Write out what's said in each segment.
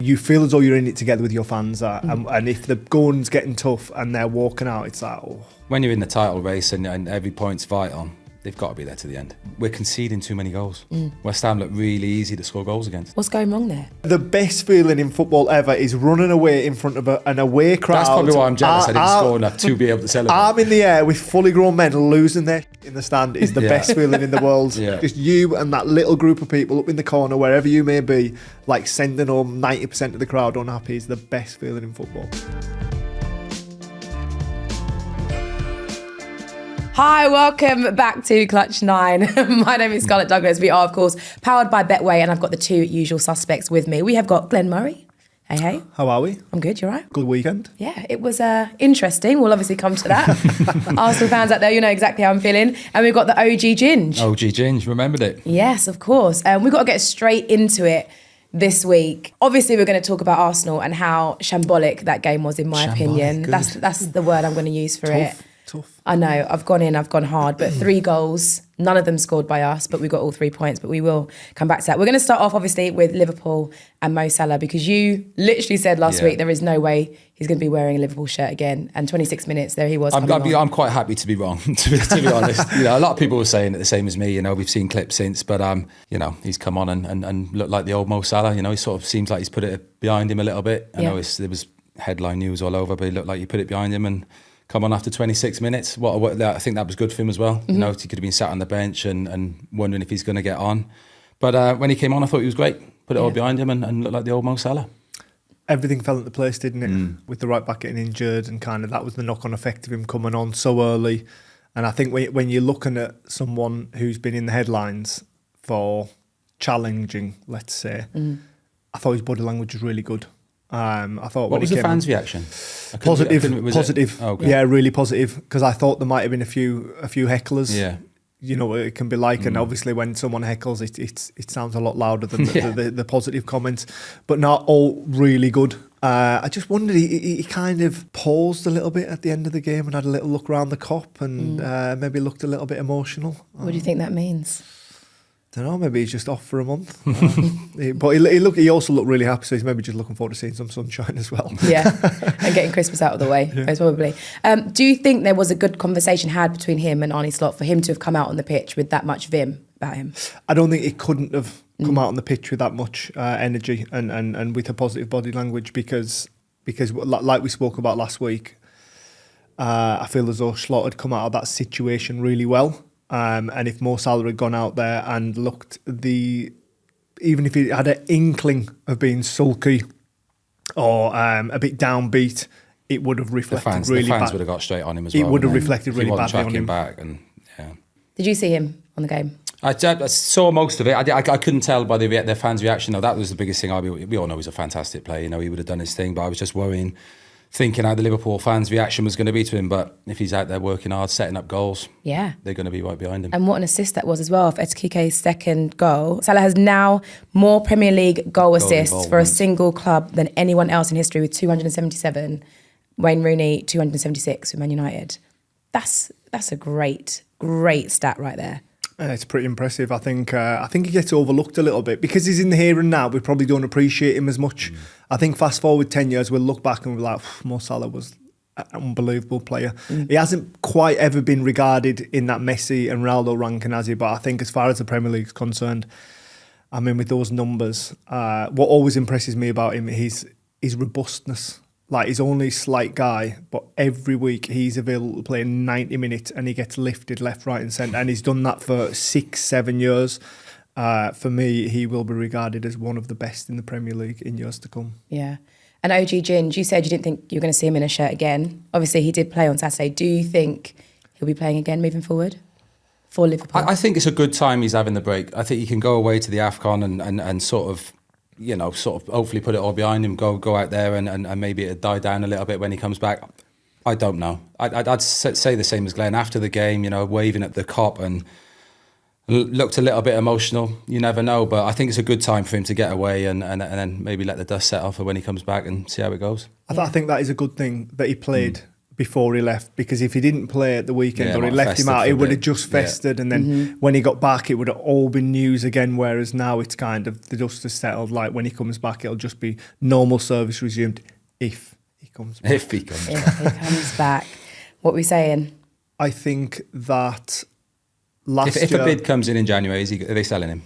you feel as though you're in it together with your fans. And if the going's getting tough and they're walking out, it's like, oh. When you're in the title race and every point's vital, they've got to be there to the end. We're conceding too many goals. West Ham look really easy to score goals against. What's going wrong there? The best feeling in football ever is running away in front of an away crowd. That's probably why I'm jealous I didn't score enough to be able to celebrate. Arm in the air with fully grown men losing their in the stand is the best feeling in the world. Just you and that little group of people up in the corner, wherever you may be, like sending home 90% of the crowd unhappy is the best feeling in football. Hi, welcome back to Clutch 9. My name is Scarlette Douglas. We are, of course, powered by Betway, and I've got the two usual suspects with me. We have got Glenn Murray. Hey. How are we? I'm good, you all right? Good weekend. Yeah, it was interesting. We'll obviously come to that. Arsenal fans out there, you know exactly how I'm feeling. And we've got the OG Ginge. OG Ginge, remembered it. Yes, of course. We've got to get straight into it this week. Obviously, we're going to talk about Arsenal and how shambolic that game was, in my opinion. Good. That's the word I'm going to use for it. Tough. I know, I've gone in, I've gone hard, but 3 goals, none of them scored by us, but we got all 3 points, but we will come back to that. We're going to start off, obviously, with Liverpool and Mo Salah, because you literally said last week there is no way he's going to be wearing a Liverpool shirt again, and 26 minutes, there he was. I'm quite happy to be wrong, to be honest. You know, a lot of people were saying it the same as me, you know, we've seen clips since, but, you know, he's come on and looked like the old Mo Salah, you know, he sort of seems like he's put it behind him a little bit. I know there was headline news all over, but he looked like he put it behind him and come on after 26 minutes. I think that was good for him as well. You know, he could have been sat on the bench and wondering if he's going to get on. But when he came on, I thought he was great. Put it all behind him and looked like the old Mo Salah. Everything fell into place, didn't it? With the right back getting injured, and kind of that was the knock-on effect of him coming on so early. And I think when you're looking at someone who's been in the headlines for challenging, let's say, I thought his body language was really good. I thought what was the fans' reaction? Positive. Okay. Yeah, really positive. Because I thought there might have been a few hecklers. Yeah. You know what it can be like, and obviously when someone heckles, it sounds a lot louder than the positive comments. But not all really good. I just wondered, he kind of paused a little bit at the end of the game and had a little look around the cop and maybe looked a little bit emotional. What do you think that means? I don't know, maybe he's just off for a month. But he also looked really happy, so he's maybe just looking forward to seeing some sunshine as well. Yeah, and getting Christmas out of the way, most probably. Do you think there was a good conversation had between him and Arne Slot for him to have come out on the pitch with that much vim about him? I don't think he couldn't have come out on the pitch with that much energy and with a positive body language because like we spoke about last week, I feel as though Slot had come out of that situation really well. And if Mo Salah had gone out there and looked even if he had an inkling of being sulky or a bit downbeat, it would have reflected really bad. The fans would have got straight on him as well. It would have reflected really badly on him. Back Did you see him on the game? I saw most of it. I couldn't tell by their fans' reaction. No, that was the biggest thing. We all know he's a fantastic player. You know, he would have done his thing, but I was just worrying, thinking how the Liverpool fans' reaction was going to be to him. But if he's out there working hard, setting up goals, they're going to be right behind him. And what an assist that was as well for Gyökeres' second goal. Salah has now more Premier League goal assists for a single club than anyone else in history, with 277. Wayne Rooney, 276 with Man United. That's a great stat right there. It's pretty impressive. I think he gets overlooked a little bit because he's in the here and now. We probably don't appreciate him as much. I think fast forward 10 years, we'll look back and we'll be like, Mo Salah was an unbelievable player. He hasn't quite ever been regarded in that Messi and Ronaldo ranking, has he? But I think as far as the Premier League is concerned, I mean, with those numbers, what always impresses me about him is his robustness. Like, he's only a slight guy, but every week he's available to play 90 minutes and he gets lifted left, right and centre. And he's done that for 6-7 years. For me, he will be regarded as one of the best in the Premier League in years to come. Yeah. And OG Ginge, you said you didn't think you were going to see him in a shirt again. Obviously, he did play on Saturday. Do you think he'll be playing again moving forward for Liverpool? I think it's a good time he's having the break. I think he can go away to the AFCON and sort of hopefully put it all behind him, go out there and maybe it'll die down a little bit when he comes back. I don't know. I'd say the same as Glenn. After the game, you know, waving at the cop and looked a little bit emotional. You never know, but I think it's a good time for him to get away and then maybe let the dust settle for when he comes back and see how it goes. I think that is a good thing that he played before he left, because if he didn't play at the weekend or he it left him out, it would have festered just festered, and then when he got back, it would have all been news again. Whereas now it's kind of the dust has settled. Like when he comes back, it'll just be normal service resumed if he comes back. If he comes back. If he comes back. What are we saying? I think that last If year, a bid comes in January, are they selling him?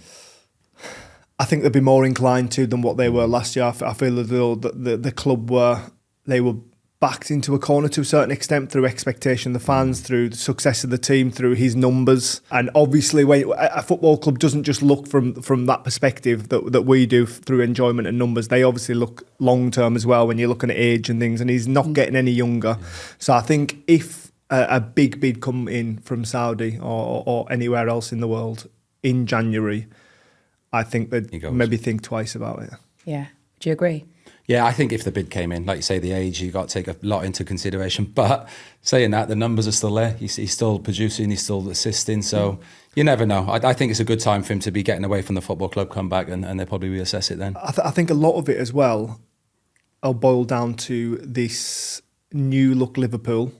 I think they'd be more inclined to than what they were last year. I feel as though the club were backed into a corner to a certain extent through expectation, the fans, through the success of the team, through his numbers. And obviously when a football club doesn't just look from that perspective that we do through enjoyment and numbers, they obviously look long term as well when you're looking at age and things, and he's not getting any younger. So I think if a big bid come in from Saudi or anywhere else in the world in January, I think they'd maybe think twice about it. Yeah. Do you agree? Yeah, I think if the bid came in, like you say, the age, you've got to take a lot into consideration. But saying that, the numbers are still there. He's still producing, he's still assisting. So you never know. I think it's a good time for him to be getting away from the football club, come back, and they'll probably reassess it then. I think a lot of it as well will boil down to this new look Liverpool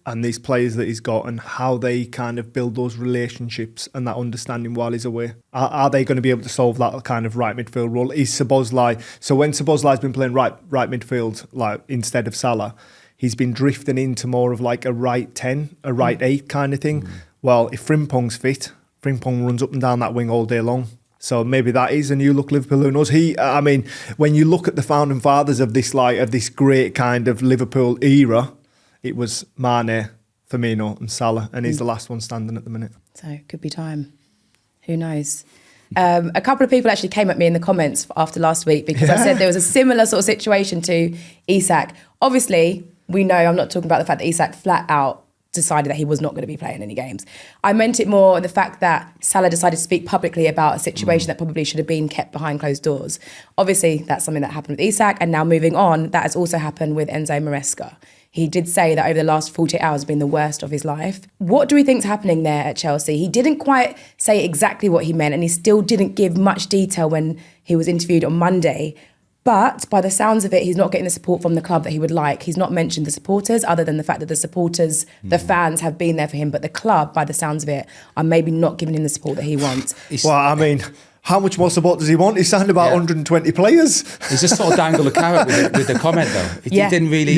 and these players that he's got and how they kind of build those relationships and that understanding while he's away. Are they going to be able to solve that kind of right midfield role? Is Szoboszlai... So when Szoboszlai's been playing right midfield like instead of Salah, he's been drifting into more of like a right 10, a right 8 kind of thing. Well, if Frimpong's fit, Frimpong runs up and down that wing all day long. So maybe that is a new look Liverpool. Who knows? I mean, when you look at the founding fathers of this great kind of Liverpool era, it was Mane, Firmino and Salah, and he's the last one standing at the minute. So it could be time. Who knows? A couple of people actually came at me in the comments after last week because I said there was a similar sort of situation to Isak. Obviously, we know I'm not talking about the fact that Isak flat out decided that he was not going to be playing any games. I meant it more the fact that Salah decided to speak publicly about a situation that probably should have been kept behind closed doors. Obviously, that's something that happened with Isak, and now moving on, that has also happened with Enzo Maresca. He did say that over the last 48 hours has been the worst of his life. What do we think's happening there at Chelsea? He didn't quite say exactly what he meant, and he still didn't give much detail when he was interviewed on Monday. But by the sounds of it, he's not getting the support from the club that he would like. He's not mentioned the supporters, other than the fact that the supporters, the fans have been there for him. But the club, by the sounds of it, are maybe not giving him the support that he wants. Well, I mean, how much more support does he want? He signed about 120 players. He's just sort of dangled a carrot with the comment, though. He didn't really,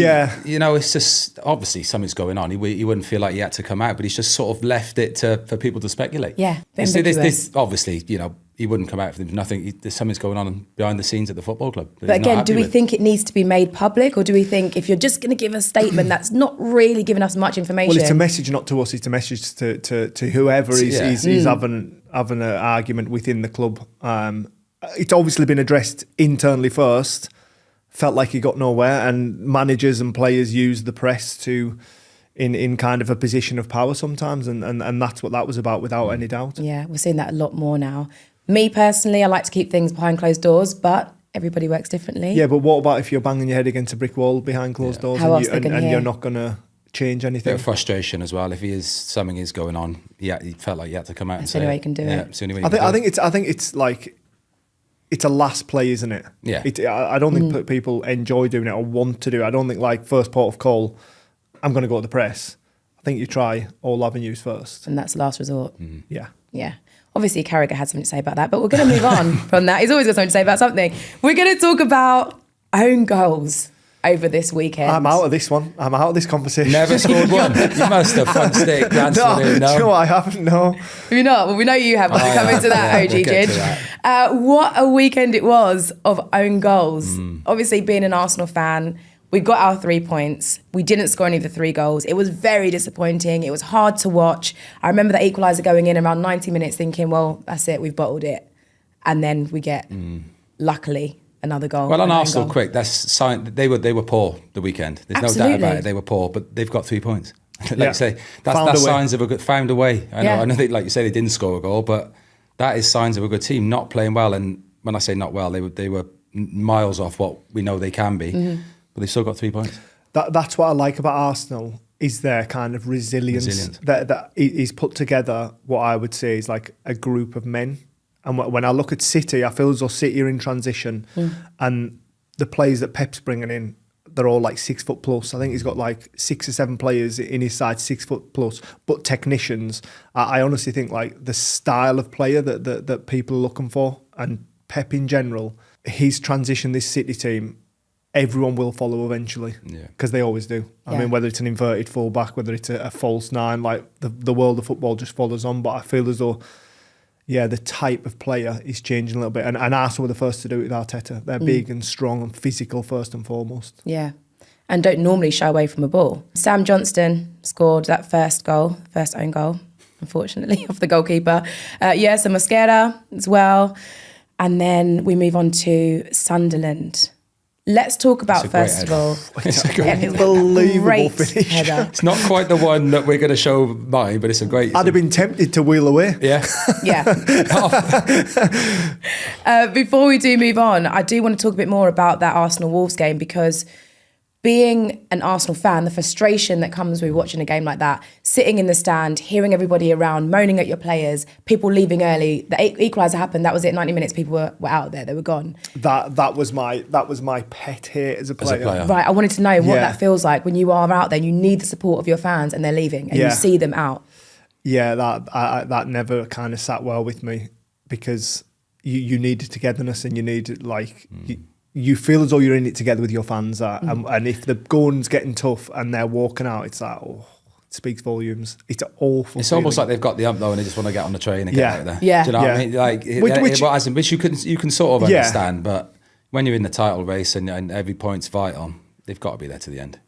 you know, it's just, obviously something's going on. He wouldn't feel like he had to come out, but he's just sort of left it for people to speculate. Yeah, this obviously, you know, he wouldn't come out for nothing. There's something's going on behind the scenes at the football club. But again, do we think it needs to be made public, or do we think if you're just going to give a statement that's not really giving us much information? Well, it's a message not to us, it's a message to whoever is having an argument within the club. It's obviously been addressed internally first. Felt like he got nowhere, and managers and players use the press to in kind of a position of power sometimes, and that's what that was about, without any doubt. Yeah, we're seeing that a lot more now. Me personally, I like to keep things behind closed doors, but everybody works differently. Yeah, but what about if you're banging your head against a brick wall behind closed doors and you're not going to change anything? Bit of frustration as well. If something is going on, he felt like he had to come out and say the only way you can do it. It's the only way I think it's like, it's a last play, isn't it? Yeah. I don't think people enjoy doing it or want to do it. I don't think like first port of call, I'm going to go to the press. I think you try all avenues first. And that's the last resort. Yeah. Yeah. Obviously, Carragher had something to say about that, but we're going to move on from that. He's always got something to say about something. We're going to talk about own goals over this weekend. I'm out of this one. I'm out of this conversation. Never scored one. You must have front stick. No, I haven't, no. You're not? Well, we know you have. We'll come into that, OG Gidge. What a weekend it was of own goals. Obviously, being an Arsenal fan, we got our 3 points. We didn't score any of the 3 goals. It was very disappointing. It was hard to watch. I remember that equaliser going in around 90 minutes thinking, well, that's it, we've bottled it. And then we get, luckily, another goal. Well, on Arsenal, quick, they were poor the weekend. There's no doubt about it. They were poor, but they've got 3 points. You say, that's signs of a good, found a way. I know they, like you say, they didn't score a goal, but that is signs of a good team not playing well. And when I say not well, they were miles off what we know they can be. But they've still got 3 points. That's what I like about Arsenal, is their kind of resilience. That is put together, what I would say is like a group of men. And when I look at City, I feel as though City are in transition, and the players that Pep's bringing in, they're all like 6 foot plus. I think he's got like 6 or 7 players in his side 6 foot plus, but technicians. I honestly think like the style of player that people are looking for, and Pep in general, he's transitioned this City team. Everyone will follow eventually, because they always do. I mean, whether it's an inverted fullback, whether it's a false nine, like the world of football just follows on. But I feel as though, the type of player is changing a little bit. And Arsenal were the first to do it with Arteta. They're big and strong and physical first and foremost. Yeah. And don't normally shy away from a ball. Sam Johnston scored that first own goal, unfortunately, off the goalkeeper. So Mosquera as well. And then we move on to Sunderland. Let's talk about, first of all, it's an unbelievable finish. Header. It's not quite the one that we're going to show mine, but it's a great... I'd have been tempted to wheel away. Yeah. Before we do move on, I do want to talk a bit more about that Arsenal-Wolves game, because being an Arsenal fan, the frustration that comes with watching a game like that, sitting in the stand, hearing everybody around, moaning at your players, people leaving early. The equaliser happened. That was it. 90 minutes. People were out there. They were gone. That was my pet hate as a player. Right. I wanted to know what that feels like when you are out there and you need the support of your fans and they're leaving and you see them out. Yeah, that never kind of sat well with me, because you needed togetherness, and you needed you feel as though you're in it together with your fans, and if the going's getting tough and they're walking out, it's like, it speaks volumes. It's awful. It's almost like they've got the ump though, and they just want to get on the train and get out of there. Yeah. Do you know what I mean? Like, which you can sort of understand, but when you're in the title race and every point's vital, they've got to be there to the end.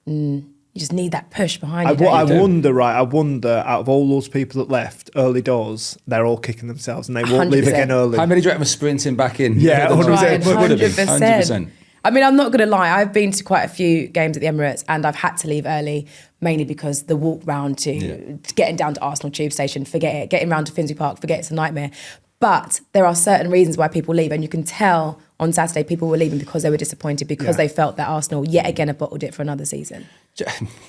You just need that push behind you. I wonder, out of all those people that left early doors, they're all kicking themselves and they won't 100%. leave again early. How many do you reckon were sprinting back in? Yeah, 100%. 100%. I mean, I'm not going to lie. I've been to quite a few games at the Emirates and I've had to leave early, mainly because the walk round to getting down to Arsenal Tube Station, forget it. Getting round to Finsbury Park, forget it's a nightmare. But there are certain reasons why people leave, and you can tell on Saturday people were leaving because they were disappointed, because they felt that Arsenal yet again have bottled it for another season.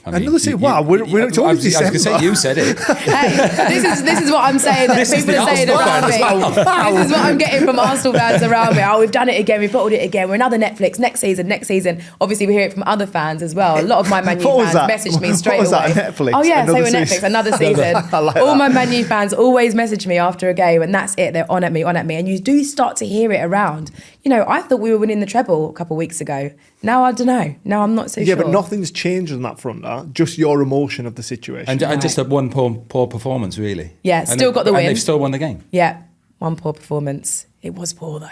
Another season? Wow, we're I was going to say, you said it. Hey, this is what I'm saying that people are saying around me. This is what I'm getting from Arsenal fans around me. Oh, we've done it again, we've bottled it again, we're another Netflix, next season. Obviously we hear it from other fans as well. A lot of my Man U fans message me straight away. What was that, Netflix? Oh yeah, say we're Netflix, another season. All my Man U fans always message me after a game, and that's it, they're on at me. And you do start to hear it around. You know, I thought we were winning the treble a couple of weeks ago. Now I don't know. Now I'm not so sure. Yeah, but nothing's changed on that front, just your emotion of the situation. And just a one poor performance, really. Yeah, still got the win. And they've still won the game. Yeah, one poor performance. It was poor, though.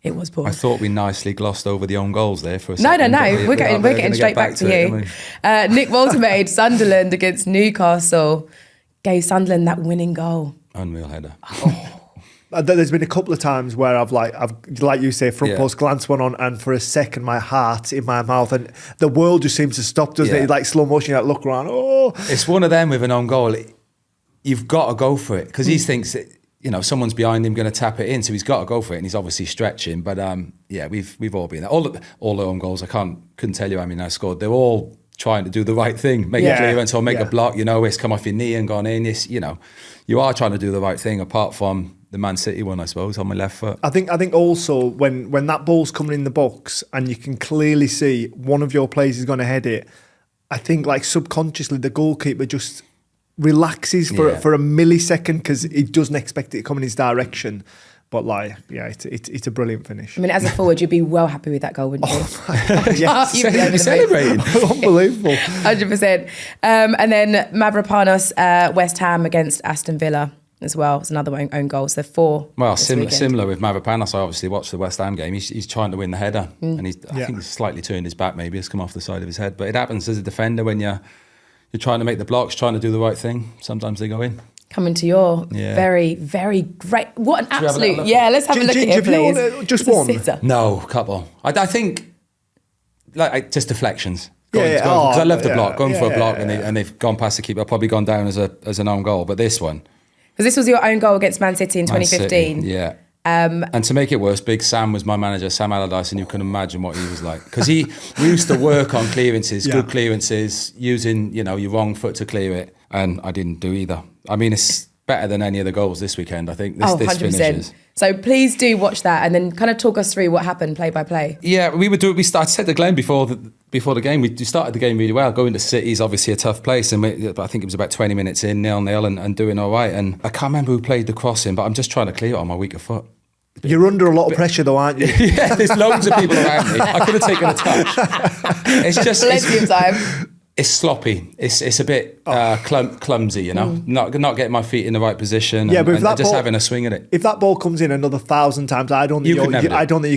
It was poor. I thought we nicely glossed over the own goals there for a second. No. We're getting straight back to you. Nick Waltermaid, Sunderland against Newcastle, gave Sunderland that winning goal. Unreal header. There's been a couple of times where I've like you say, front post glance one on, and for a second my heart's in my mouth, and the world just seems to stop, doesn't it? Like slow motion, you like look around. It's one of them with an own goal. You've got to go for it, because he thinks that, someone's behind him going to tap it in, so he's got to go for it, and he's obviously stretching. But we've all been there. All the own goals, I couldn't tell you how many I scored. They're all trying to do the right thing, make a clearance or make a block. It's come off your knee and gone in. You are trying to do the right thing, apart from the Man City one, I suppose, on my left foot. I think also when that ball's coming in the box and you can clearly see one of your players is going to head it, I think like subconsciously the goalkeeper just relaxes for a millisecond, because he doesn't expect it to come in his direction. But it's a brilliant finish. I mean, as a forward, you'd be well happy with that goal, wouldn't you? Yes. You'd be celebrating. Unbelievable. 100%. And then Mavropanos, West Ham against Aston Villa as well. It's another own goal. So 4. Well, similar with Mavropanos. I obviously watched the West Ham game. He's trying to win the header, and I think he's slightly turned his back. Maybe it's come off the side of his head. But it happens as a defender when you're trying to make the blocks, trying to do the right thing. Sometimes they go in. Coming to your very, very great... What an absolute... Yeah, let's have a look at it, please. Just one? No, couple. I think just deflections. Because I love the block. Going for a block and they've gone past the keeper, probably gone down as an own goal. But this one... Because this was your own goal against Man City in 2015. Yeah. And to make it worse, Big Sam was my manager, Sam Allardyce, and you can imagine what he was like. Because we used to work on clearances, good clearances, using your wrong foot to clear it, and I didn't do either. I mean, better than any of the goals this weekend. I think this 100%. finishes. So please do watch that and then kind of talk us through what happened play by play. Yeah, we started. I said to Glenn before the game, we started the game really well. Going to City is obviously a tough place, and I think it was about 20 minutes in, 0-0, and doing all right. And I can't remember who played the crossing, but I'm just trying to clear it on my weaker foot. You're under a lot of pressure though, aren't you? Yeah, there's loads of people around me. I could have taken a touch. It's just Plenty of time. It's sloppy. It's a bit clumsy, you know. Not getting my feet in the right position. Yeah, but if that just ball, having a swing at it. If that ball comes in another 1,000 times, I don't think you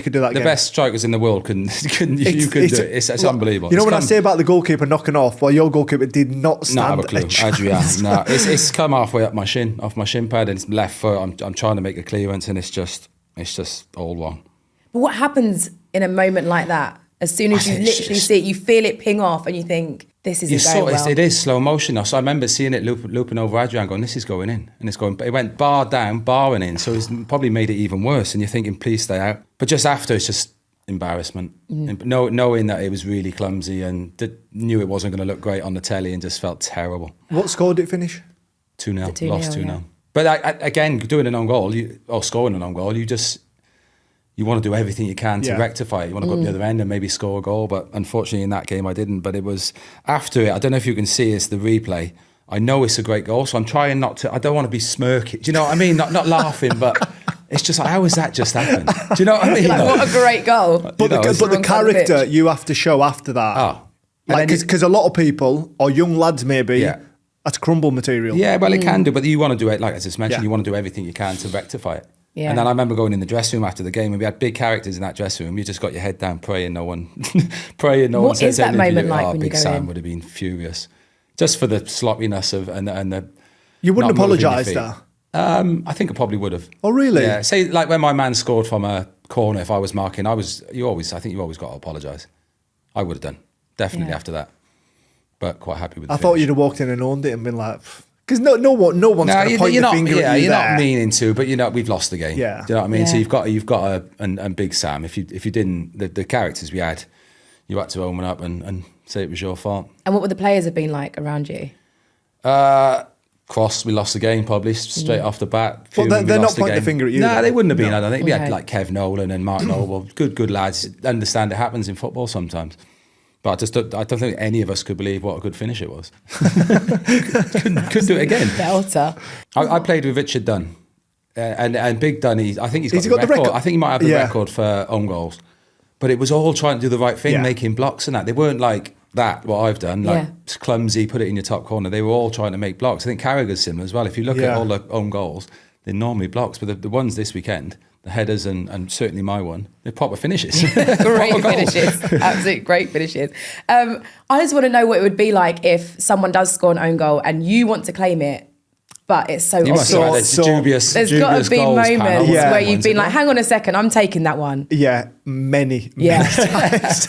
could do that. The best strikers in the world couldn't do it. It's unbelievable. You know what I say about the goalkeeper knocking off? Well, your goalkeeper did not stand. Not have a clue. Adrian. No, it's come halfway up my shin, off my shin pad, and it's left foot. I'm trying to make a clearance, and it's just all wrong. But what happens in a moment like that? As soon as you literally see it, you feel it ping off, and you think, this isn't going well. It is slow motion. So I remember seeing it looping over Adrian, going, this is going in. And it's going, it went bar down, barring in. So it's probably made it even worse. And you're thinking, please stay out. But just after, it's just embarrassment. Knowing that it was really clumsy and knew it wasn't going to look great on the telly and just felt terrible. What score did it finish? 2-0. Lost 2-0. Yeah. But again, doing an own goal, or scoring an own goal, you want to do everything you can to rectify it. You want to go up the other end and maybe score a goal. But unfortunately, in that game, I didn't. But it was after it. I don't know if you can see it's the replay. I know it's a great goal, so I'm trying not to. I don't want to be smirking. Do you know what I mean? Not laughing, but it's just like, how has that just happened? Do you know what I mean? Like, what a great goal. But the character you have to show after that. Oh. Because a lot of people, or young lads maybe, that's crumble material. Yeah, well, it can do. But you want to do it, like I just mentioned, you want to do everything you can to rectify it. Yeah. And then I remember going in the dressing room after the game, and we had big characters in that dressing room. You just got your head down, praying no one says anything. What is that moment like when you Big go Sam in? would have been furious, just for the sloppiness of and the. You wouldn't apologise there. I think I probably would have. Oh really? Yeah. Say like when my man scored from a corner. If I was marking, I think you always got to apologise. I would have done definitely after that, but quite happy with. I thought you'd have walked in and owned it and been like. Because no one's going to point the finger at you. You're not meaning to, but we've lost the game. Yeah. Do you know what I mean? Yeah. So you've got and Big Sam. If you didn't, the characters we had, you had to own up and say it was your fault. And what would the players have been like around you? Cross, we lost the game probably straight off the bat. Well, they're not pointing the finger at you. No, they wouldn't have been. No. I don't think we had like Kev Nolan and Mark Noble, good lads. Understand it happens in football sometimes. But I don't think any of us could believe what a good finish it was. couldn't do it again. Belter. I played with Richard Dunn, and Big Dunn. I think he's got the record. I think he might have the record for own goals. But it was all trying to do the right thing, making blocks and that. They weren't like that. What I've done, like clumsy, put it in your top corner. They were all trying to make blocks. I think Carragher's similar as well. If you look at all the own goals, they're normally blocks. But the ones this weekend, the headers and certainly my one, they're proper finishes. Great finishes. Absolute great finishes. I just want to know what it would be like if someone does score an own goal and you want to claim it, but it's so obvious. There's got to be moments where you've been like, hang on a second, I'm taking that one. Yeah, many times.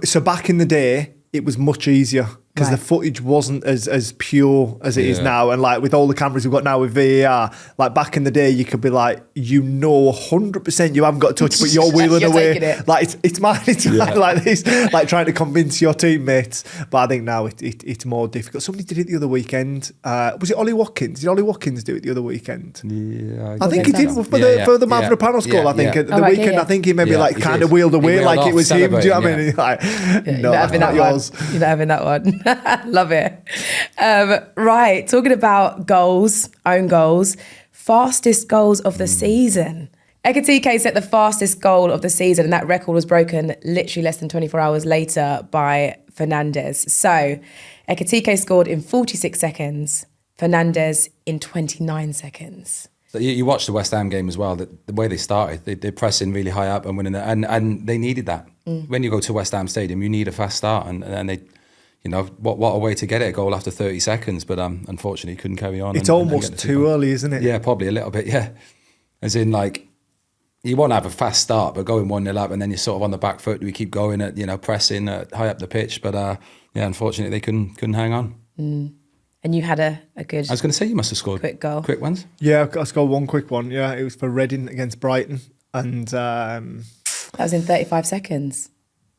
So back in the day, it was much easier. Because the footage wasn't as pure as it is now. And like with all the cameras we've got now with VAR, like back in the day, you could be like, 100% you haven't got a touch, but you're wheeling away. Like it's mine, like this, like trying to convince your teammates. But I think now it's more difficult. Somebody did it the other weekend. Was it Ollie Watkins? Did Ollie Watkins do it the other weekend? Yeah. I think he did for the man for the panel score, I think. At the weekend, I think he maybe kind of wheeled away like it was him. Do you know what I mean? Like, no, that's not yours. You're not having that one. Love it. Right, talking about goals, own goals, fastest goals of the season. Ekitike set the fastest goal of the season, and that record was broken literally less than 24 hours later by Fernandes. So Ekitike scored in 46 seconds, Fernandes in 29 seconds. So you watched the West Ham game as well. The way they started, they're pressing really high up and winning it, and they needed that. When you go to West Ham Stadium, you need a fast start, and they. What a way to get it, a goal after 30 seconds, but unfortunately couldn't carry on. It's almost too early, isn't it? Yeah, probably a little bit, yeah. As in, like, you want to have a fast start, but going 1-0 up and then you're sort of on the back foot. We keep going at, pressing high up the pitch, but unfortunately they couldn't hang on. And you had a good... I was going to say you must have scored quick goal. Quick ones? Yeah, I scored one quick one, yeah. It was for Reading against Brighton. And... that was in 35 seconds.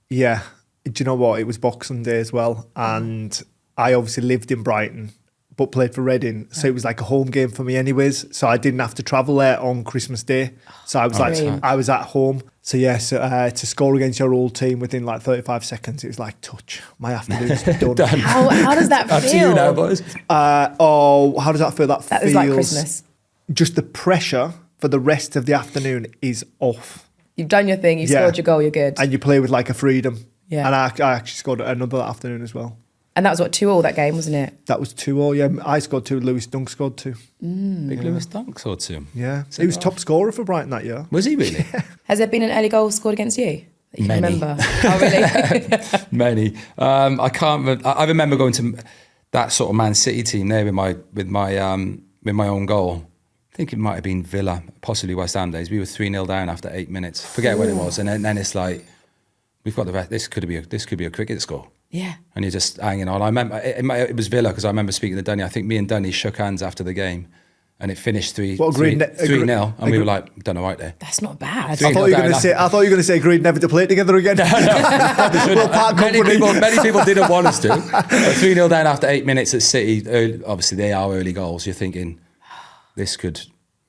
Yeah. Do you know what? It was Boxing Day as well. And I obviously lived in Brighton, but played for Reading. So it was like a home game for me anyways. So I didn't have to travel there on Christmas Day. So I was I was at home. So to score against your old team within like 35 seconds, it was like touch. My afternoon's done. How does that feel? Up to you now, boys. How does that feel? That was feels like Christmas. Just the pressure for the rest of the afternoon is off. You've done your thing. You've scored your goal. You're good. And you play with like a freedom. Yeah. And I actually scored another afternoon as well. And that was 2-2 that game, wasn't it? That was 2-2, yeah. I scored 2, Lewis Dunk scored 2. Big Lewis Dunk scored 2. Yeah. He was top scorer for Brighton that year. Was he really? Has there been an early goal scored against you that you can Many. remember? Oh, really? Many. I can't. I remember going to that sort of Man City team there with my own goal. I think it might have been Villa, possibly West Ham days. We were 3-0 down after 8 minutes. Forget what it was, and then it's like we've got the rest. This could be a cricket score. Yeah. And you're just hanging on. I remember it was Villa because I remember speaking to Dunny. I think me and Dunny shook hands after the game, and it finished 3-0, and we were like, done all right there. That's not bad. I thought you were going to say agreed never to play together again. Many people didn't want us to. But 3-0 down after 8 minutes at City. Obviously, they are early goals. You're thinking this could.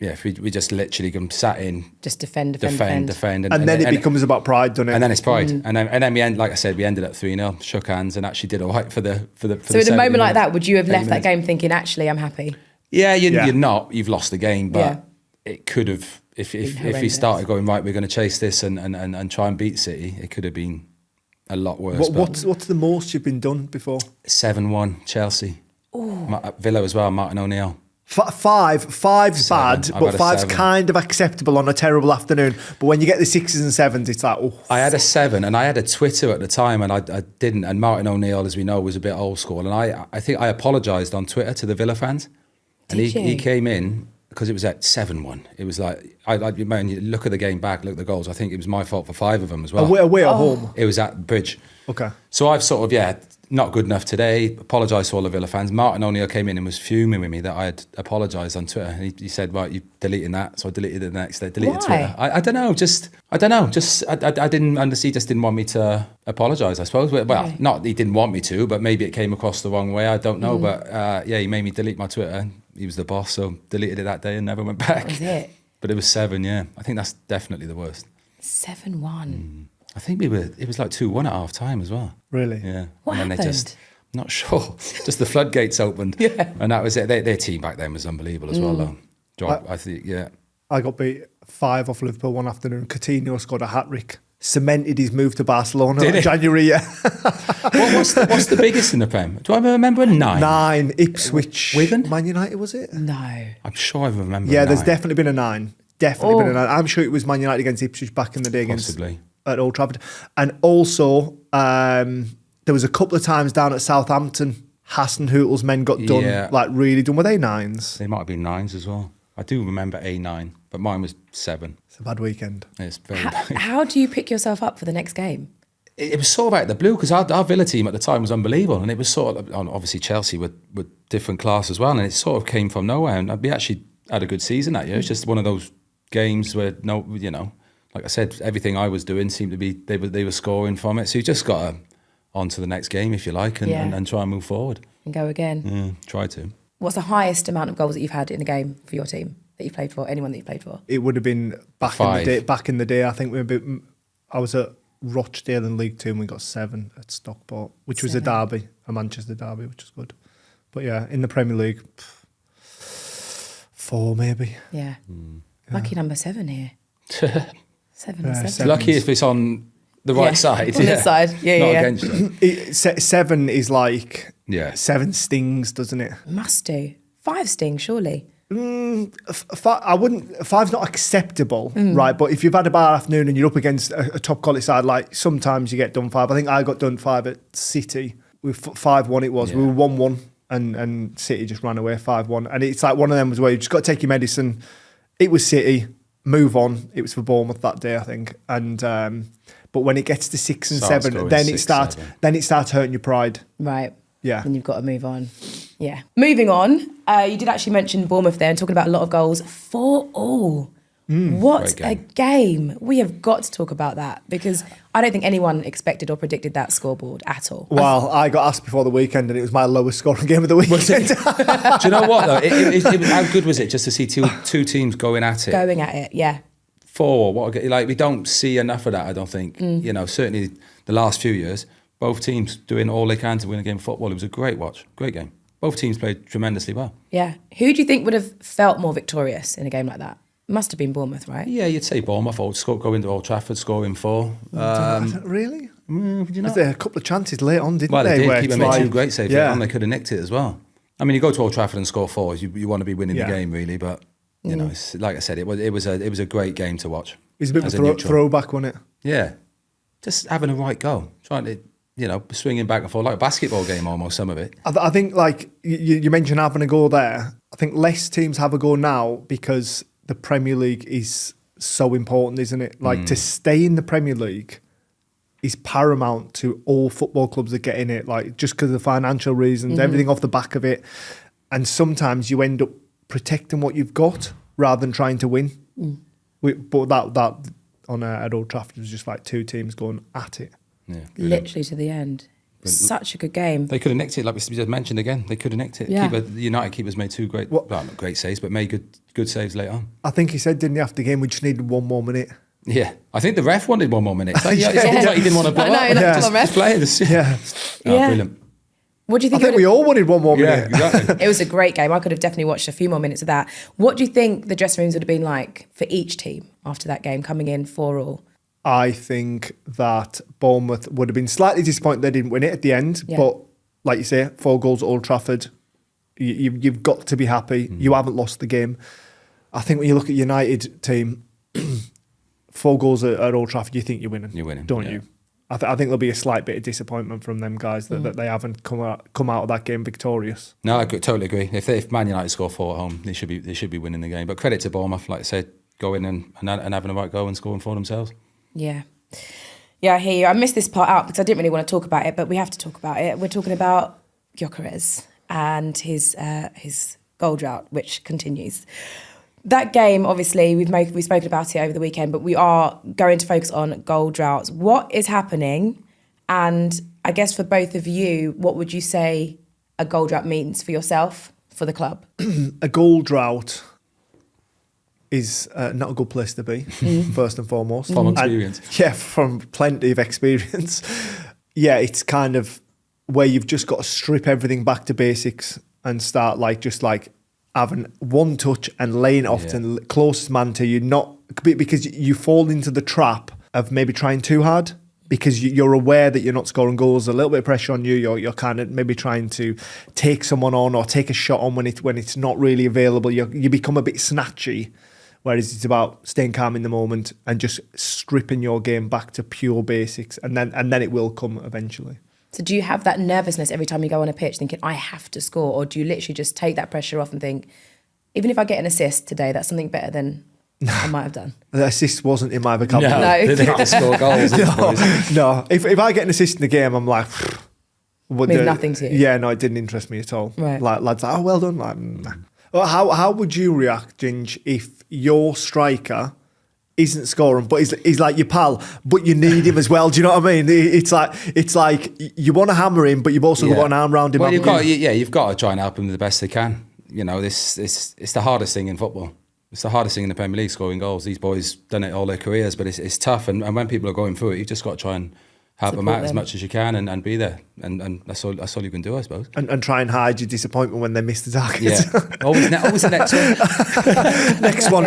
Yeah, if we just literally sat in, just defend, and then it becomes about pride, doesn't it? And then it's pride, and then we like I said, we ended up 3-0, shook hands, and actually did all right for the. So in a moment like that, would you have left that game thinking, actually, I'm happy? Yeah, you're not. You've lost the game, but it could have. If we started going right, we're going to chase this and try and beat City, it could have been a lot worse. What's the most you've been done before? 7-1 Chelsea, Villa as well. Martin O'Neill. Five's bad, but five's kind of acceptable on a terrible afternoon. But when you get the 6s and 7s, it's like, oh. I had a 7, and I had a Twitter at the time, and I didn't. And Martin O'Neill, as we know, was a bit old school. And I think I apologised on Twitter to the Villa fans. And he came in, because it was at 7-1. It was like, man, you look at the game back, look at the goals. I think it was my fault for 5 of them as well. Away or home? It was at Bridge. Okay. So I've sort of, not good enough today. Apologised to all the Villa fans. Martin O'Neill came in and was fuming with me that I had apologised on Twitter. And he said, right, you're deleting that. So I deleted it the next day. Deleted Twitter. I don't know. I didn't understand. He just didn't want me to apologise, I suppose. Well, not he didn't want me to, but maybe it came across the wrong way. I don't know. But he made me delete my Twitter. He was the boss, so deleted it that day and never went back. That was it. But it was 7, yeah. I think that's definitely the worst. 7-1. I think it was like 2-1 at half time as well. Really? Yeah. What and then happened? Not sure. Just the floodgates opened. Yeah. And that was it. Their team back then was unbelievable as well, though. I think, I got beat 5 off Liverpool one afternoon. Coutinho scored a hat-trick. Cemented his move to Barcelona in January, What's the biggest in the Prem? Do I remember a 9? 9, Ipswich. Wigan? Man United, was it? No. I'm sure I remember Yeah, a 9. there's definitely been a 9. Definitely been a 9. I'm sure it was Man United against Ipswich back in the day Possibly. at Old Trafford. And also, there was a couple of times down at Southampton, Hasenhutl's men got done, like really done. Were they 9s? They might have been 9s as well. I do remember a 9, but mine was 7. It's a bad weekend. It's very bad. How do you pick yourself up for the next game? It was sort of out of the blue because our Villa team at the time was unbelievable, and it was sort of, obviously Chelsea were different class as well, and it sort of came from nowhere. And we actually had a good season that year. It's just one of those games where like I said, everything I was doing seemed to be they were scoring from it. So you just got on to the next game if you like, and try and move forward and go again. Try to. What's the highest amount of goals that you've had in a game for your team that you've played for? Anyone that you've played for? It would have been back 5. in the day. I think I was at Rochdale in League 2 and we got 7 at Stockport, which was a derby, a Manchester derby, which was good. But yeah, in the Premier League, 4 maybe. Yeah. Lucky number 7 here. 7. Lucky if it's on the right side. On this side. Not against it. 7 is like 7 stings, doesn't it? Must do. 5 stings, surely. I wouldn't. 5's not acceptable, right? But if you've had a bad afternoon and you're up against a top quality side, like sometimes you get done 5. I think I got done 5 at City. With 5-1 it was. We were 1-1 and City just ran away 5-1. And it's like one of them was where you just got to take your medicine. It was City. Move on. It was for Bournemouth that day, I think. And but when it gets to 6 and 7, then it starts hurting your pride. Right. Yeah. Then you've got to move on. Yeah. Moving on, you did actually mention Bournemouth there and talking about a lot of goals. 4-4. What Great a game. We have got to talk about that because I don't think anyone expected or predicted that scoreboard at all. Well, I got asked before the weekend and it was my lowest scoring game of the weekend. Do you know what, though? How good was it just to see two teams going at it? Going at it, yeah. We don't see enough of that, I don't think. Certainly the last few years, both teams doing all they can to win a game of football. It was a great watch, great game. Both teams played tremendously well. Yeah. Who do you think would have felt more victorious in a game like that? Must have been Bournemouth, right? Yeah, you'd say Bournemouth or go into Old Trafford, scoring 4. Really? Did you not? There a couple of chances late on, didn't Well, they where did. it's Keeper made 2 great saves. Yeah. And they could have nicked it as well. I mean, you go to Old Trafford and score 4, you want to be winning Yeah. the game, really. But it's, like I said, it was a great game to watch. It was a bit of as a neutral. throwback, wasn't it? Yeah, just having a right go, trying to swinging back and forth like a basketball game almost. Some of it. I think like you mentioned having a go there. I think less teams have a go now because the Premier League is so important, isn't it? Like to stay in the Premier League is paramount to all football clubs that get in it, like just because of the financial reasons, everything off the back of it. And sometimes you end up protecting what you've got rather than trying to win. But that on at Old Trafford was just like 2 teams going at it. Yeah, Literally to the end. Such a good game. They could have nicked it, like we just mentioned again. They could have nicked it. Yeah. The United keepers made 2 great, not great saves, but made good saves later on. I think he said, didn't he, after the game, we just needed 1 more minute. Yeah, I think the ref wanted 1 more minute. It's like, it's almost like he didn't want to blow I know, up. he looked Yeah. on the ref. Play this. Yeah. Yeah. Brilliant. What do you I think? think we all wanted 1 more Yeah, minute. exactly. It was a great game. I could have definitely watched a few more minutes of that. What do you think the dressing rooms would have been like for each team after that game, coming in 4-4? I think that Bournemouth would have been slightly disappointed they didn't win it at the end. Yeah. But like you say, 4 goals at Old Trafford, you've got to be happy. You haven't lost the game. I think when you look at United team, 4 goals at Old Trafford, you think you're winning. You're winning, don't yeah. you? I think there'll be a slight bit of disappointment from them guys that they haven't come out of that game victorious. No, I totally agree. If Man United score 4 at home, they should be winning the game. But credit to Bournemouth, like I said, going and having a right go and scoring for themselves. Yeah. Yeah, I hear you. I missed this part out because I didn't really want to talk about it, but we have to talk about it. We're talking about Gyökeres and his goal drought, which continues. That game, obviously, we've spoken about it over the weekend, but we are going to focus on goal droughts. What is happening? And I guess for both of you, what would you say a goal drought means for yourself, for the club? A goal drought is not a good place to be, first and foremost. From experience. Yeah, from plenty of experience. Yeah, it's kind of where you've just got to strip everything back to basics and start just having one touch and laying it off to the closest man to you, not because you fall into the trap of maybe trying too hard because you're aware that you're not scoring goals, a little bit of pressure on you, you're kind of maybe trying to take someone on or take a shot on when it's not really available. You become a bit snatchy, whereas it's about staying calm in the moment and just stripping your game back to pure basics, and then it will come eventually. So do you have that nervousness every time you go on a pitch thinking, I have to score? Or do you literally just take that pressure off and think, even if I get an assist today, that's something better than I might have done? The assist wasn't in my vocabulary. No. They have to score goals. No. If I get an assist in the game, I'm like... Means nothing to you. Yeah, no, it didn't interest me at all. Right. Like, lads, oh, well done. Like, nah. Well, how would you react, Ginge, if your striker isn't scoring, but he's like your pal, but you need him as well? Do you know what I mean? It's like you want to hammer him, but you've also got an arm around him. Well, you've got to try and help him the best they can. You know, it's the hardest thing in football. It's the hardest thing in the Premier League, scoring goals. These boys done it all their careers, but it's tough. And when people are going through it, you've just got to try and help them out as much as you can and be there. And that's all you can do, I suppose. And try and hide your disappointment when they miss the target. Yeah, always the next one. Next one.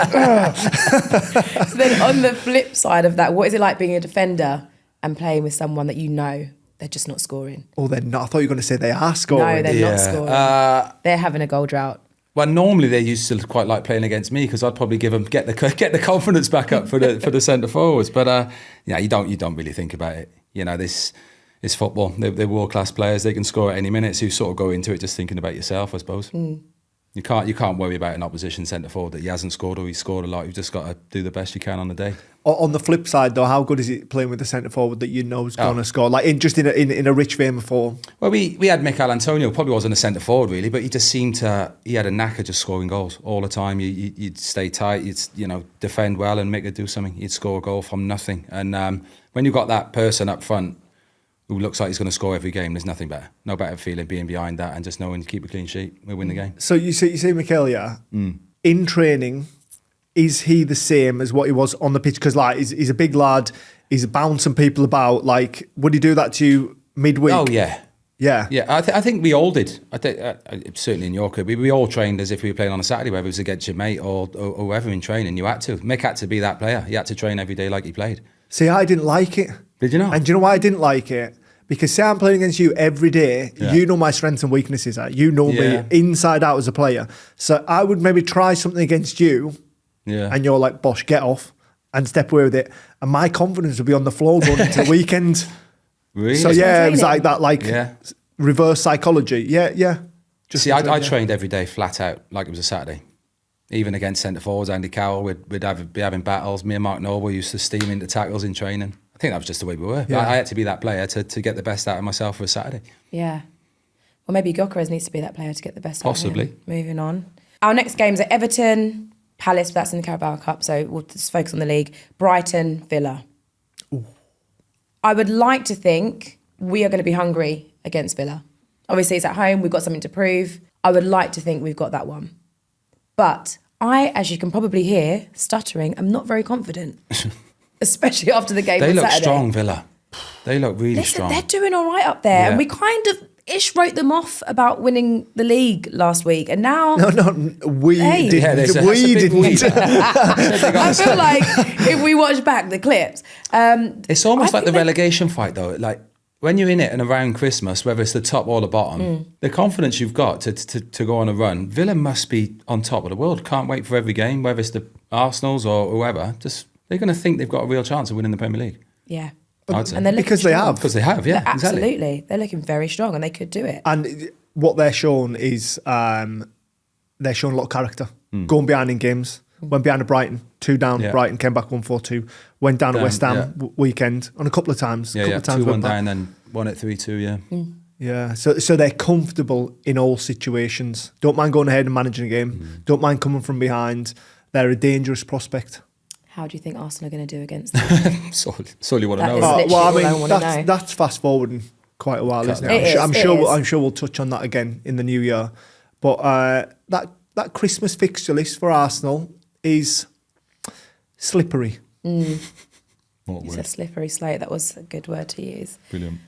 So then on the flip side of that, what is it like being a defender and playing with someone that you know they're just not scoring? Oh, they're not. I thought you were going to say they are scoring. No, they're not scoring. They're having a goal drought. Well, normally they used to quite like playing against me because I'd probably give them get the confidence back up for the centre forwards. But you don't really think about it. You know, this is football. They're world class players. They can score at any minute. So you sort of go into it just thinking about yourself, I suppose. You can't worry about an opposition centre forward that he hasn't scored or he's scored a lot. You've just got to do the best you can on the day. On the flip side, though, how good is it playing with the centre forward that you know is going to score? Like in a rich vein of form. Well, we had Michail Antonio, probably wasn't a centre forward really, but he just seemed he had a knack of just scoring goals all the time. You'd stay tight, you'd defend well and make it do something. You'd score a goal from nothing. And when you've got that person up front who looks like he's going to score every game, there's nothing better. No better feeling being behind that and just knowing you keep a clean sheet, we win the game. So you say Michail, in training, is he the same as what he was on the pitch? Because he's a big lad, he's bouncing people about. Like, would he do that to you midweek? Oh yeah. Yeah. I think we all did. I think certainly in York, we all trained as if we were playing on a Saturday, whether it was against your mate or whoever in training. You had to. Mick had to be that player. He had to train every day like he played. See, I didn't like it. Did you not? And do you know why I didn't like it? Because say I'm playing against you every day, you know my strengths and weaknesses. You know me inside out as a player. So I would maybe try something against you, and you're like, Bosh, get off and step away with it. And my confidence would be on the floor going into the weekend. Really? So it was like that, reverse psychology. Yeah. See, I trained every day flat out like it was a Saturday. Even against centre forwards, Andy Cowell, we'd be having battles. Me and Mark Noble used to steam into tackles in training. I think that was just the way we were. I had to be that player to get the best out of myself for a Saturday. Yeah. Well, maybe Gyökeres needs to be that player to get the best Possibly. out of him. Moving on. Our next games are Everton, Palace, but that's in the Carabao Cup, so we'll just focus on the league. Brighton, Villa. Ooh. I would like to think we are going to be hungry against Villa. Obviously, it's at home. We've got something to prove. I would like to think we've got that one. But I, as you can probably hear, stuttering, I'm not very confident. Especially after the game on Saturday. They look strong, Villa. They look really strong. They're doing all right up there. Yeah. And we kind of wrote them off about winning the league last week. And now... we didn't. Yeah, we didn't. I feel like if we watch back the clips... it's almost like the relegation fight, though. Like, when you're in it and around Christmas, whether it's the top or the bottom, the confidence you've got to go on a run, Villa must be on top of the world. Can't wait for every game, whether it's the Arsenals or whoever. They're going to think they've got a real chance of winning the Premier League. Yeah. And they're because they have. Because they have, yeah. Absolutely. Exactly. They're looking very strong and they could do it. And what they're showing is they're showing a lot of character. Going behind in games. Went behind to Brighton, 2 down. Brighton came back 1-4-2. Went down to West Ham weekend on a couple of times. 2-1 down, then won it 3-2, Yeah, so they're comfortable in all situations. Don't mind going ahead and managing a game. Don't mind coming from behind. They're a dangerous prospect. How do you think Arsenal are going to do against them? So you want to know. Well, that's fast forwarding quite a while, isn't it? I'm sure we'll touch on that again in the new year. But that Christmas fixture list for Arsenal is slippery. You said slippery slate. That was a good word to use. Brilliant.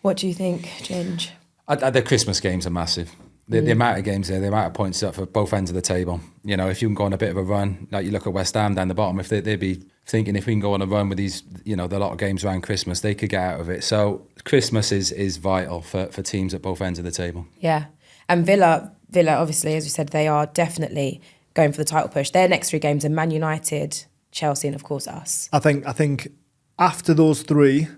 What do you think, Ginge? The Christmas games are massive. The amount of games there, the amount of points up for both ends of the table. You know, if you can go on a bit of a run, like you look at West Ham down the bottom, if they'd be thinking if we can go on a run with these, the lot of games around Christmas, they could get out of it. So Christmas is vital for teams at both ends of the table. Yeah. And Villa, obviously, as we said, they are definitely going for the title push. Their next 3 games are Man United, Chelsea, and of course us. I think after those 3,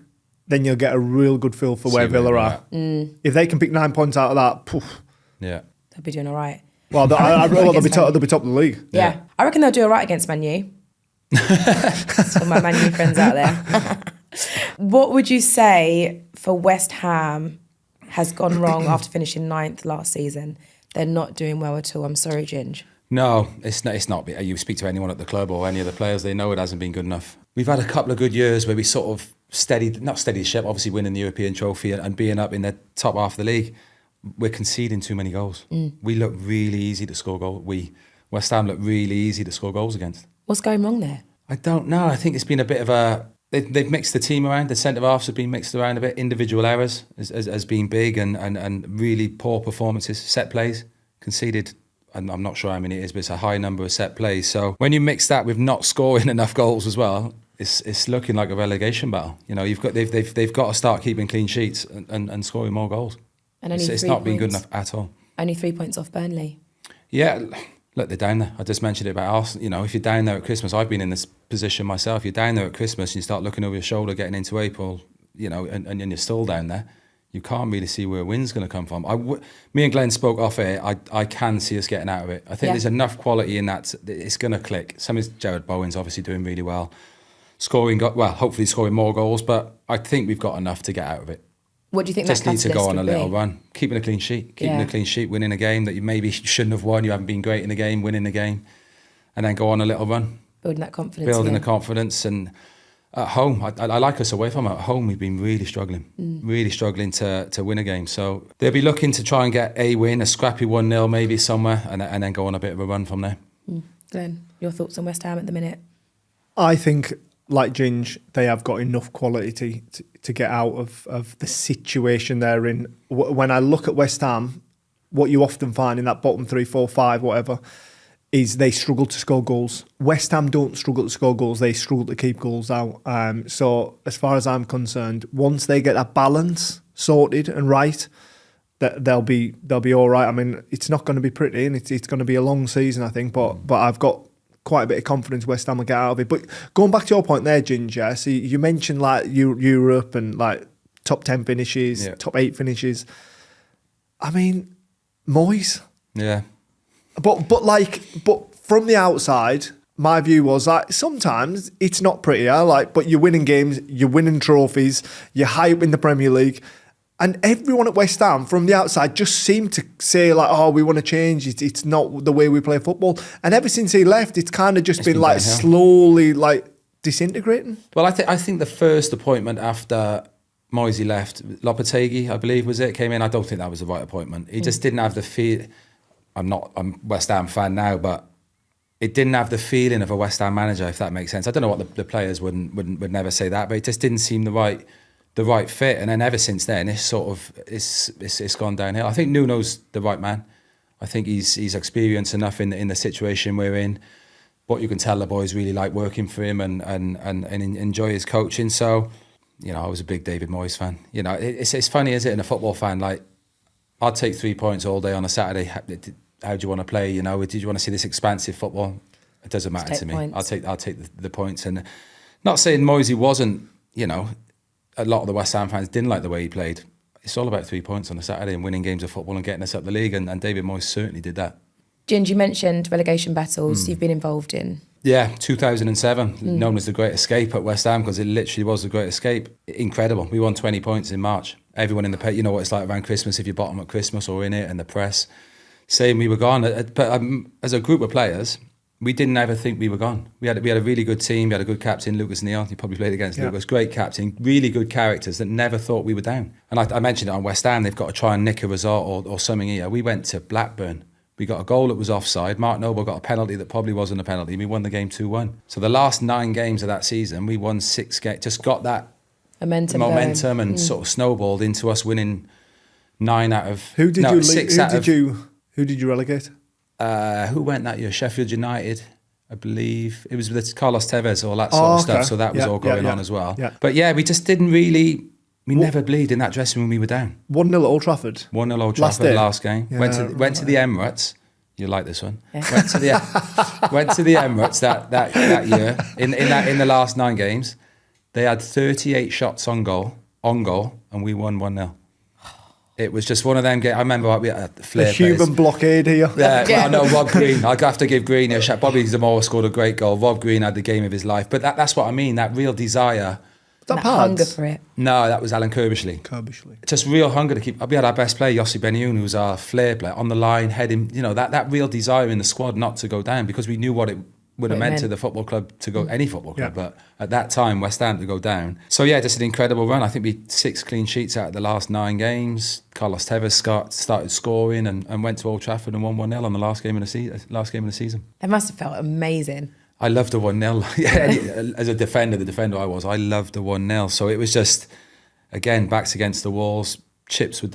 then you'll get a real good feel for where Villa are. If they can pick 9 points out of that, poof. Yeah. They'll be doing all right. Well, they'll be top of the league. Yeah. I reckon they'll do all right against Man U. That's for my Man U friends out there. What would you say for West Ham has gone wrong after finishing 9th last season? They're not doing well at all. I'm sorry, Ginge. No, it's not. You speak to anyone at the club or any of the players, they know it hasn't been good enough. We've had a couple of good years where we sort of not steadied the ship, obviously winning the European trophy and being up in the top half of the league. We're conceding too many goals. We look really easy to score goals. West Ham look really easy to score goals against. What's going wrong there? I don't know. I think it's been a bit of a... They've mixed the team around. The centre-halves have been mixed around a bit. Individual errors has been big and really poor performances. Set plays, conceded, and I'm not sure how many it is, but it's a high number of set plays. So when you mix that with not scoring enough goals as well, it's looking like a relegation battle. You know, they've got to start keeping clean sheets and scoring more goals. And it's not been good enough at all. Only 3 points off Burnley. Yeah, look, they're down there. I just mentioned it about Arsenal. You know, if you're down there at Christmas, I've been in this position myself. You're down there at Christmas and you start looking over your shoulder getting into April, you know, and you're still down there. you can't really see where a win's going to come from. Me and Glenn spoke off air. I can see us getting out of it. I think there's enough quality in that it's going to click. Some is Jared Bowen's obviously doing really well, hopefully scoring more goals. But I think we've got enough to get out of it. What do you think? Just that need to go on a little be? run, keeping a clean sheet, winning a game that you maybe shouldn't have won. You haven't been great in the game, winning the game, and then go on a little run, building that confidence. The confidence. And at home, I like us away from. At home, we've been really struggling to win a game. So they'll be looking to try and get a win, a scrappy 1-0 maybe somewhere, and then go on a bit of a run from there. Glenn, your thoughts on West Ham at the minute? I think, like Ginge, they have got enough quality to get out of the situation they're in. When I look at West Ham, what you often find in that bottom 3, 4, 5, whatever, is they struggle to score goals. West Ham don't struggle to score goals, they struggle to keep goals out. So as far as I'm concerned, once they get that balance sorted and right, they'll be all right. I mean, it's not going to be pretty, and it's going to be a long season, I think, but I've got quite a bit of confidence West Ham will get out of it. But going back to your point there, Ginger, so you mentioned like Europe and like top 10 finishes, top 8 finishes. I mean, Moyes. Yeah. But from the outside, my view was like sometimes it's not prettier, but you're winning games, you're winning trophies, you're high up in the Premier League. And everyone at West Ham from the outside just seemed to say we want to change. It's not the way we play football. And ever since he left, it's kind of just been slowly disintegrating. Well, I think the first appointment after Moisey left, Lopetegui, I believe was it, came in. I don't think that was the right appointment. He just didn't have the feel. I'm a West Ham fan now, but it didn't have the feeling of a West Ham manager, if that makes sense. I don't know what the players would never say that, but it just didn't seem the right fit. And then ever since then, it's gone downhill. I think Nuno's the right man. I think he's experienced enough in the situation we're in. But you can tell the boys really like working for him and enjoy his coaching. So, I was a big David Moyes fan. It's funny, is it, in a football fan, I'd take 3 points all day on a Saturday. How do you want to play? Did you want to see this expansive football? It doesn't matter to me. Points. I'll take the points. And not saying Moisey wasn't, a lot of the West Ham fans didn't like the way he played. It's all about 3 points on a Saturday and winning games of football and getting us up the league. And David Moyes certainly did that. Ginge, you mentioned relegation battles you've been involved in. Yeah, 2007, known as the Great Escape at West Ham, because it literally was the Great Escape. Incredible. We won 20 points in March. Everyone in the you know what it's like around Christmas if you're bottom at Christmas or in it, and the press saying we were gone. But as a group of players, we didn't ever think we were gone. We had a really good team. We had a good captain, Lucas Neal. You probably played against Lucas. Great captain, really good characters that never thought we were down. And I mentioned it on West Ham. They've got to try and nick a result or something here. We went to Blackburn. We got a goal that was offside. Mark Noble got a penalty that probably wasn't a penalty. We won the game 2-1. So the last 9 games of that season, we won 6 games. Just got that momentum and sort of snowballed into us winning 9 out of... Who did you relegate? Who went that year? Sheffield United, I believe. It was with Carlos Tevez, all that sort of stuff. So that was all going on as well. Yeah. But we just didn't really... We never bleed in that dressing room we were down. 1-0 at Old Trafford. 1-0 Old Trafford last game. Yeah, went to the Emirates. You like this one? Yeah. Went to the Emirates that year. In the last 9 games, they had 38 shots on goal, and we won 1-0. It was just one of them games. I remember we had the flair. The human blockade here. Yeah. No, Rob Green. I have to give Green a shout. Bobby Zamora scored a great goal. Rob Green had the game of his life. But that's what I mean. That real desire. That hunger for it. No, that was Alan Kirbishley. Just real hunger to keep. We had our best player, Yossi Benioun, who was our flair player, on the line, heading. That real desire in the squad not to go down, because we knew what it would have meant to the football club to go, any football club, but at that time, West Ham to go down. So just an incredible run. I think we had 6 clean sheets out of the last 9 games. Carlos Tevez started scoring and went to Old Trafford and won 1-0 on the last game of the season. It must have felt amazing. I loved the 1-0. As a defender, the defender I was, I loved the 1-0. So it was just, again, backs against the walls.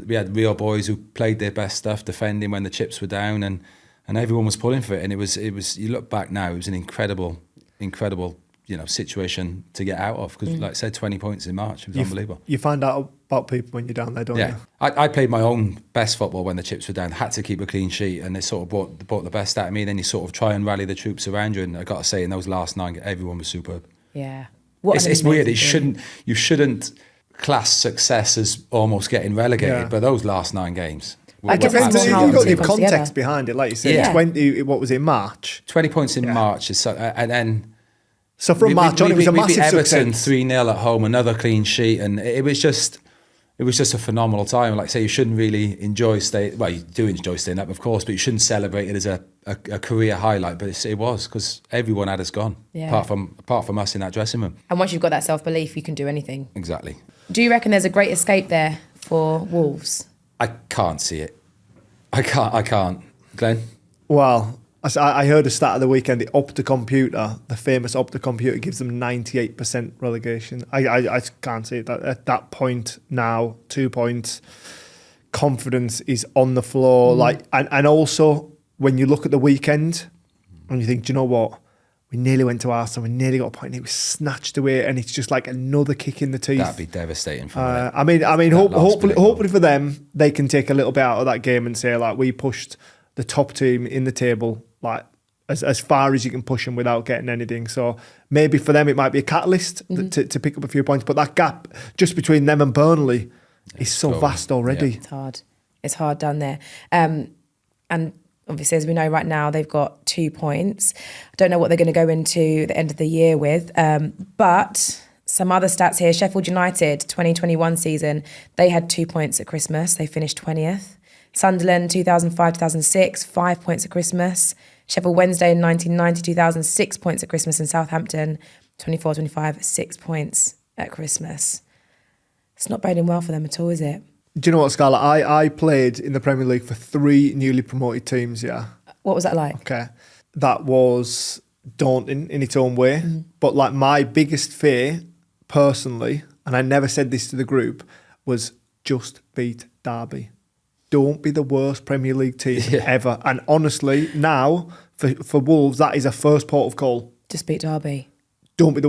We had real boys who played their best stuff, defending when the chips were down, and everyone was pulling for it. And it was. You look back now, it was an incredible situation to get out of, because, like I said, 20 points in March. It was unbelievable. You find out about people when you're down there, don't you? I played my own best football when the chips were down. Had to keep a clean sheet, and it sort of brought the best out of me. Then you sort of try and rally the troops around you. And I got to say, in those last 9, everyone was superb. Yeah, it's weird. You shouldn't class success as almost getting relegated, but those last 9 games. I guess Depends, that's more how you've got the your team comes context together. behind it, like you said. Yeah. 20, what was it, March? 20 points in March, is and then So from March on, it was a we beat massive Everton success. 3-0 at home, another clean sheet, and it was just a phenomenal time. Like I say, you shouldn't really enjoy staying. Well, you do enjoy staying up, of course, but you shouldn't celebrate it as a career highlight. But it was, because everyone had us gone, apart from us in that dressing room. And once you've got that self-belief, you can do anything. Exactly. Do you reckon there's a great escape there for Wolves? I can't see it. I can't. Glenn? Well, I heard a stat of the weekend. The Opta computer, the famous Opta computer, gives them 98% relegation. I can't see it. That at that point now, 2 points, confidence is on the floor. And also when you look at the weekend and you think, do you know what? We nearly went to Arsenal. We nearly got a point. And it was snatched away, and it's just like another kick in the teeth. That'd be devastating for them. I mean, hopefully for them, they can take a little bit out of that game and say, like, we pushed the top team in the table, like as far as you can push them without getting anything. So maybe for them, it might be a catalyst to pick up a few points. But that gap just between them and Burnley is so vast already. It's hard. It's hard down there. And obviously, as we know right now, they've got 2 points. I don't know what they're going to go into the end of the year with. But some other stats here. Sheffield United, 2021 season, they had 2 points at Christmas. They finished 20th. Sunderland, 2005-2006, 5 points at Christmas. Sheffield Wednesday in 1990-2000, 6 points at Christmas. And Southampton, 24-25, 6 points at Christmas. It's not boding well for them at all, is it? Do you know what, Scarlett? I played in the Premier League for 3 newly promoted teams, yeah. What was that like? Okay. That was daunting in its own way. But like my biggest fear, personally, and I never said this to the group, was just beat Derby. Don't be the worst Premier League team ever. And honestly, now, for Wolves, that is a first port of call. Just beat Derby. Don't be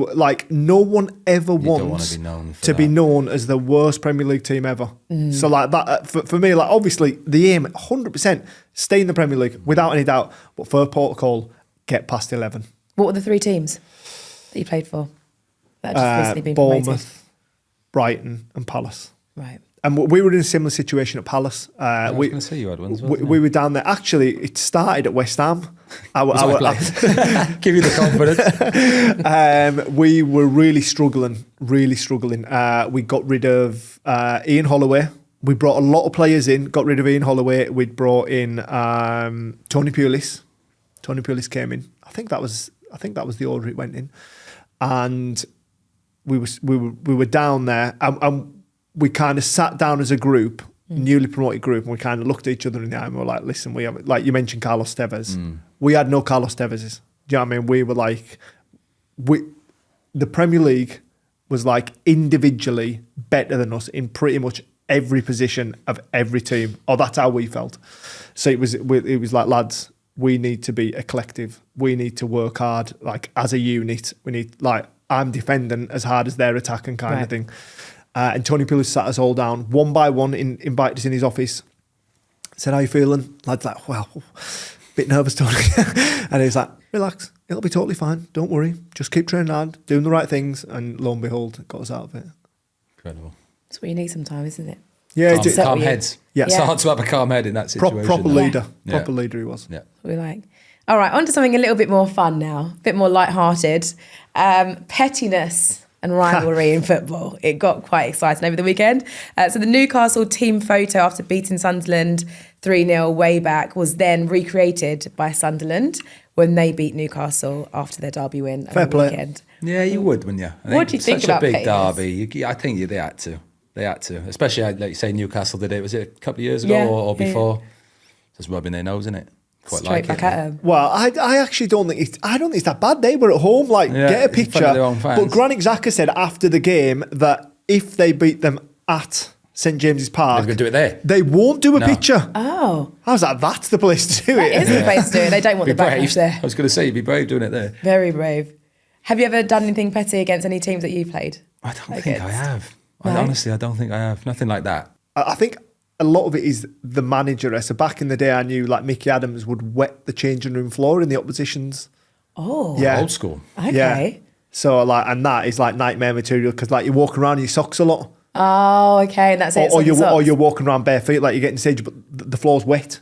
no one ever wants to be known as the worst Premier League team ever. So like that, for me, like obviously the aim, 100%, stay in the Premier League without any doubt. But first port of call, get past 11. What were the 3 teams that you played for? That had just recently been promoted? Bournemouth, Brighton and Palace. Right. And we were in a similar situation at Palace. I was going to say you had ones. We were down there. Actually, it started at West Ham. Give you the confidence. We were really struggling. We got rid of Ian Holloway. We brought a lot of players in. Got rid of Ian Holloway. We'd brought in Tony Pulis. Tony Pulis came in. I think that was the order it went in. And we were down there, and we kind of sat down as a group, newly promoted group, and we kind of looked at each other in the eye and we were like, listen, we have, like you mentioned Carlos Tevez. We had no Carlos Tevez's. Do you know what I mean? We were like, the Premier League was like individually better than us in pretty much every position of every team. Or that's how we felt. So it was like, lads, we need to be a collective. We need to work hard, like as a unit. We need, like, I'm defending as hard as they're attacking kind of thing. And Tony Pulis sat us all down, one by one, invited us in his office, said, how you feeling? Lads like, well, bit nervous, Tony. And he's like, relax, it'll be totally fine, don't worry, just keep training hard, doing the right things. And lo and behold, got us out of it. Incredible. That's what you need sometimes, isn't it? Yeah, calm heads. Yeah. It's hard to have a calm head in that situation. Proper leader. Yeah. Proper leader he was. Yeah. We like. All right, on to something a little bit more fun now, a bit more lighthearted. Pettiness and rivalry in football. It got quite exciting over the weekend. So the Newcastle team photo after beating Sunderland 3-0 way back was then recreated by Sunderland when they beat Newcastle after their derby win over the weekend. Yeah, you would, wouldn't you? What do you think about such a big pettiness? derby? I think they had to. They had to. Especially, like you say, Newcastle did it. Was it a couple of years ago or before? Just rubbing their nose in it. Quite Straight back at them. Well, I actually don't think it's that bad. They were at home, get a picture. But Granit Xhaka said after the game that if they beat them at St James's Park, they're going to do it there. They won't do a picture. Oh, how's that? That's the place to do it. That is the place to do it. They don't want the backlash there. I was going to say, you'd be brave doing it there. Very brave. Have you ever done anything petty against any teams that you've played? I don't think I have. No? Honestly, I don't think I have. Nothing like that. I think a lot of it is the manager. So back in the day, I knew like Mickey Adams would wet the changing room floor in the opposition's. Oh, yeah, old school. Okay. Yeah. So and that is like nightmare material because like you walk around in your socks a lot. Oh, okay, and that's it. Or you're walking around bare feet like you're getting staged, but the floor's wet.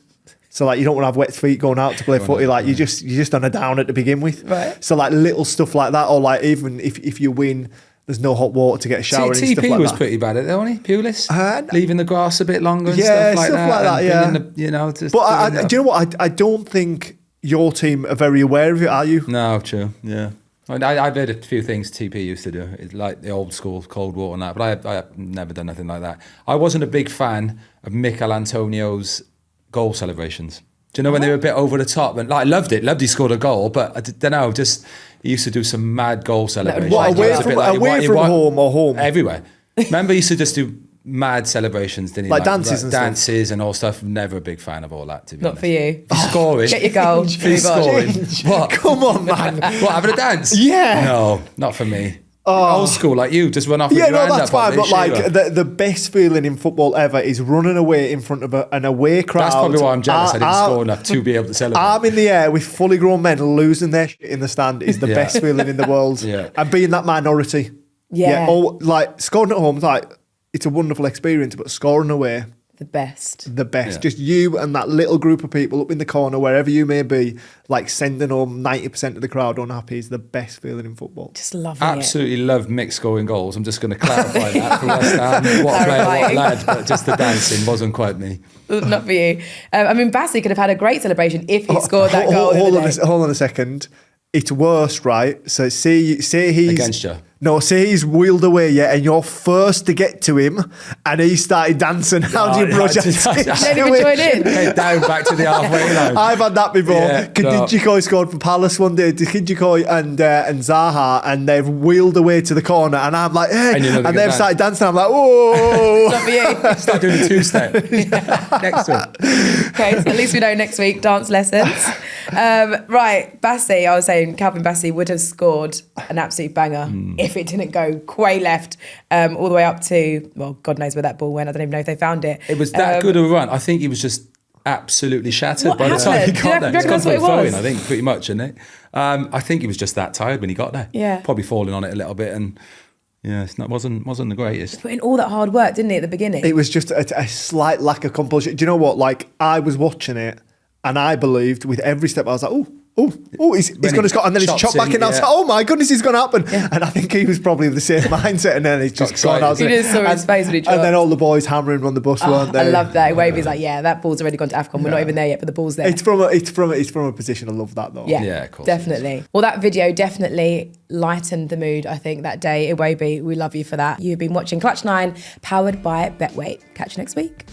So like you don't want to have wet feet going out to play footy. Like you're just on a downer to begin with. Right. So like little stuff like that, or like even if you win, there's no hot water to get a shower. TP and stuff like was that. pretty bad at it, wasn't he? Pulis? Leaving the grass a bit longer and Yeah, stuff like that. Yeah. But do you know what? I don't think your team are very aware of it, are you? No, true. Yeah. I've heard a few things TP used to do, it's like the old school cold water and that, but I have never done nothing like that. I wasn't a big fan of Michail Antonio's goal celebrations. Do you know when they were a bit over the top? And like, I loved he scored a goal, but I don't know, just he used to do some mad goal celebrations. Away from home or home? Everywhere. Remember, he used to just do mad celebrations, didn't he? Like dances and dances and all stuff. Never a big fan of all that, to be honest. Not for you. Scoring. Get your goal. He's scoring. What? Come on, man. What, having a dance? Yeah. No, not for me. Old school, like you, just run off with your hand that's up. fine, but like the best feeling in football ever is running away in front of an away crowd. That's probably why I'm jealous I didn't score enough to be able to celebrate. Arm in the air with fully grown men losing their shit in the stand is the best feeling in the world. Yeah. And being that minority. Yeah. Or like scoring at home, like it's a wonderful experience, but scoring away, The best. Yeah. Just you and that little group of people up in the corner, wherever you may be, like sending home 90% of the crowd unhappy is the best feeling in football. Just loving Absolutely love Mick scoring goals. I'm just going to clarify that for West Ham. What a player, what a lad, but just the dancing wasn't quite me. Not for you. I mean, Bassey could have had a great celebration if he scored that goal. Hold on a second. It's worse, right? So say he's Against you. No, say he's wheeled away, and you're first to get to him, and he started dancing. How do you brush Didn't even join in. Head down back to the halfway line. I've had that before. Yeah, Gyökeres scored for Palace one day. Gyökeres and Zaha, and they've wheeled away to the corner, and I'm like, hey, and they've started dancing. I'm like, whoa! Not for you. Start doing the two-step next week. Okay, so at least we know next week dance lessons. Right, Bassey. I was saying Calvin Bassey would have scored an absolute banger if it didn't go quay left all the way up to, well, God knows where that ball went. I don't even know if they found it. It was that good a run. I think he was just absolutely shattered What by the time he happened? got there. Do you reckon that's what it was? I think pretty much, isn't it? I think he was just that tired when he got there. Yeah. Probably falling on it a little bit, and wasn't the greatest. Put in all that hard work, didn't he, at the beginning? It was just a slight lack of composure. Do you know what? Like, I was watching it, and I believed with every step, I was like, he's going to score. And then he's chopped back in. I was like, oh my goodness, it's going to happen. Yeah. And I think he was probably of the same mindset. And then he's just gone out. You just saw his face when he dropped. And then all the boys hammering on the bus, weren't they? I love that. Wavy's like, that ball's already gone to AFCON. We're not even there yet, but the ball's there. It's from a position. I love that though. Yeah, of course. Definitely. Well, that video definitely lightened the mood, I think, that day. Iwobi, we love you for that. You've been watching Clutch 9, powered by Betweight. Catch you next week.